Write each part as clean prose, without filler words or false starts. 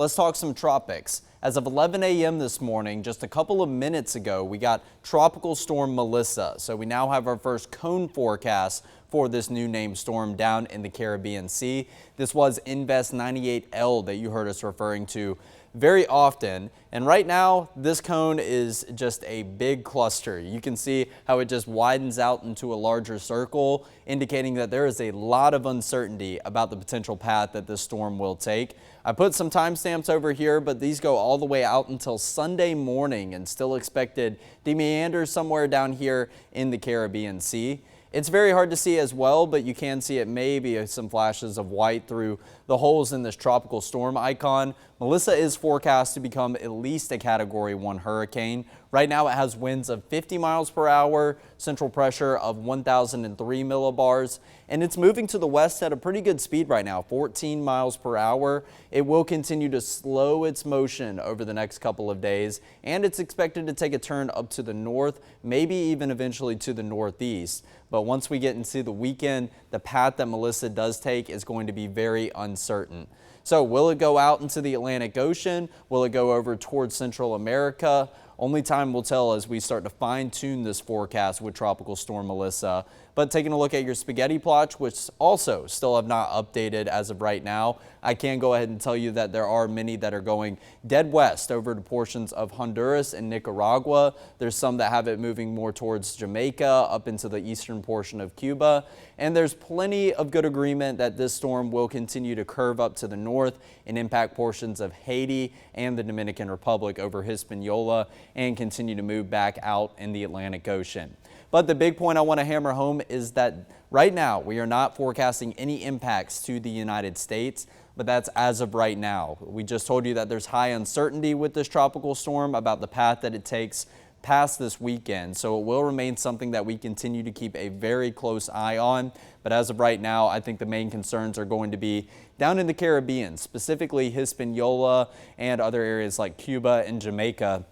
Let's talk some tropics. As of 11 a.m. this morning, just a couple of minutes ago, we got Tropical Storm Melissa. So we now have our first cone forecast for this new named storm down in the Caribbean Sea. This was Invest 98L that you heard us referring to very often. And right now, this cone is just a big cluster. You can see how it just widens out into a larger circle, indicating that there is a lot of uncertainty about the potential path that this storm will take. I put some timestamps over here, but these go all the way out until Sunday morning and still expected to meander somewhere down here in the Caribbean Sea. It's very hard to see as well, but you can see it maybe some flashes of white through the holes in this tropical storm icon. Melissa is forecast to become at least a Category 1 hurricane. Right now it has winds of 50 miles per hour, central pressure of 1,003 millibars, and it's moving to the west at a pretty good speed right now, 14 miles per hour. It will continue to slow its motion over the next couple of days, and it's expected to take a turn up to the north, maybe even eventually to the northeast. But once we get into the weekend, the path that Melissa does take is going to be very uncertain. So will it go out into the Atlantic Ocean? Will it go over towards Central America? Only time will tell as we start to fine-tune this forecast with Tropical Storm Melissa. But taking a look at your spaghetti plots, which also still have not updated as of right now, I can go ahead and tell you that there are many that are going dead west over to portions of Honduras and Nicaragua. There's some that have it moving more towards Jamaica, up into the eastern portion of Cuba. And there's plenty of good agreement that this storm will continue to curve up to the north and impact portions of Haiti and the Dominican Republic over Hispaniola and continue to move back out in the Atlantic Ocean. But the big point I want to hammer home is that right now we are not forecasting any impacts to the United States, but that's as of right now. We just told you that there's high uncertainty with this tropical storm about the path that it takes past this weekend, so it will remain something that we continue to keep a very close eye on. But as of right now, I think the main concerns are going to be down in the Caribbean, specifically Hispaniola and other areas like Cuba and Jamaica,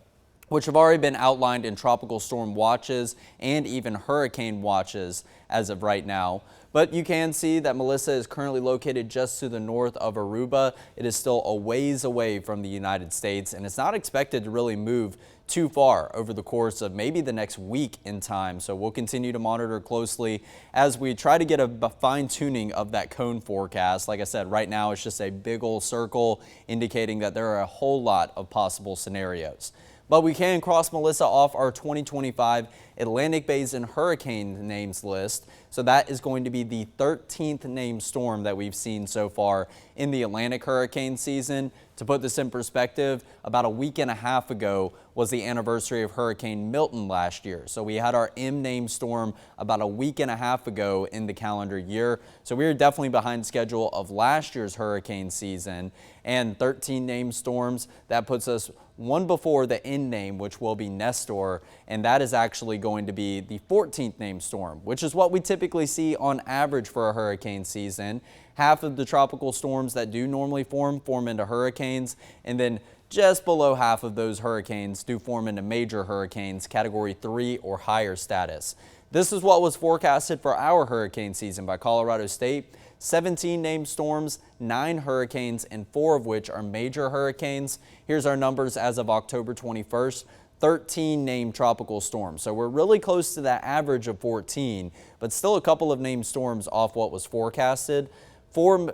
which have already been outlined in tropical storm watches and even hurricane watches as of right now. But you can see that Melissa is currently located just to the north of Aruba. It is still a ways away from the United States, and it's not expected to really move too far over the course of maybe the next week in time. So we'll continue to monitor closely as we try to get a fine tuning of that cone forecast. Like I said, right now it's just a big old circle indicating that there are a whole lot of possible scenarios. But we can cross Melissa off our 2025 Atlantic Basin hurricane names list. So that is going to be the 13th named storm that we've seen so far in the Atlantic hurricane season. To put this in perspective, about a week and a half ago was the anniversary of Hurricane Milton last year. So we had our M named storm about a week and a half ago in the calendar year. So we are definitely behind schedule of last year's hurricane season, and 13 named storms. That puts us one before the N name, which will be Nestor, and that is actually going to be the 14th named storm, which is what we typically see on average for a hurricane season. Half of the tropical storms that do normally form into hurricanes, and then just below half of those hurricanes do form into major hurricanes, Category 3 or higher status. This is what was forecasted for our hurricane season by Colorado State. 17 named storms, 9 hurricanes, and 4 of which are major hurricanes. Here's our numbers as of October 21st. 13 named tropical storms. So we're really close to that average of 14, but still a couple of named storms off what was forecasted. Four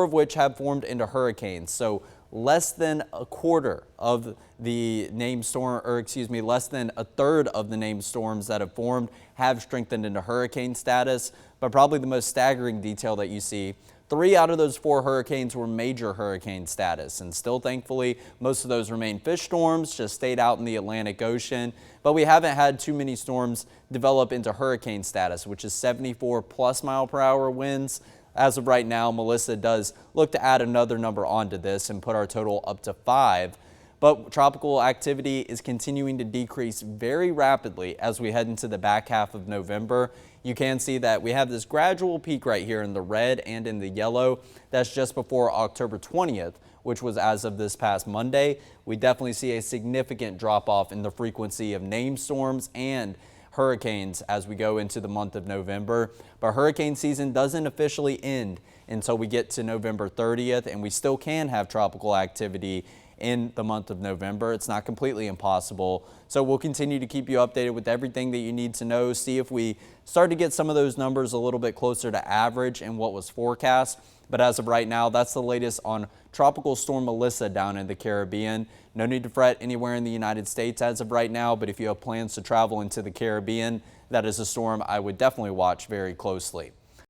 of which have formed into hurricanes. So less than a quarter of the named storm, or excuse me, less than a third of the named storms that have formed have strengthened into hurricane status. But probably the most staggering detail that you see, 3 out of those 4 hurricanes were major hurricane status, and still thankfully most of those remain fish storms, just stayed out in the Atlantic Ocean. But we haven't had too many storms develop into hurricane status, which is 74 plus mile per hour winds. As of right now, Melissa does look to add another number onto this and put our total up to 5. But tropical activity is continuing to decrease very rapidly as we head into the back half of November. You can see that we have this gradual peak right here in the red and in the yellow. That's just before October 20th, which was as of this past Monday. We definitely see a significant drop off in the frequency of named storms and hurricanes as we go into the month of November. But hurricane season doesn't officially end until we get to November 30th, and we still can have tropical activity in the month of November. It's not completely impossible. So we'll continue to keep you updated with everything that you need to know, see if we start to get some of those numbers a little bit closer to average in what was forecast. But as of right now, that's the latest on Tropical Storm Melissa down in the Caribbean. No need to fret anywhere in the United States as of right now, but if you have plans to travel into the Caribbean, that is a storm I would definitely watch very closely.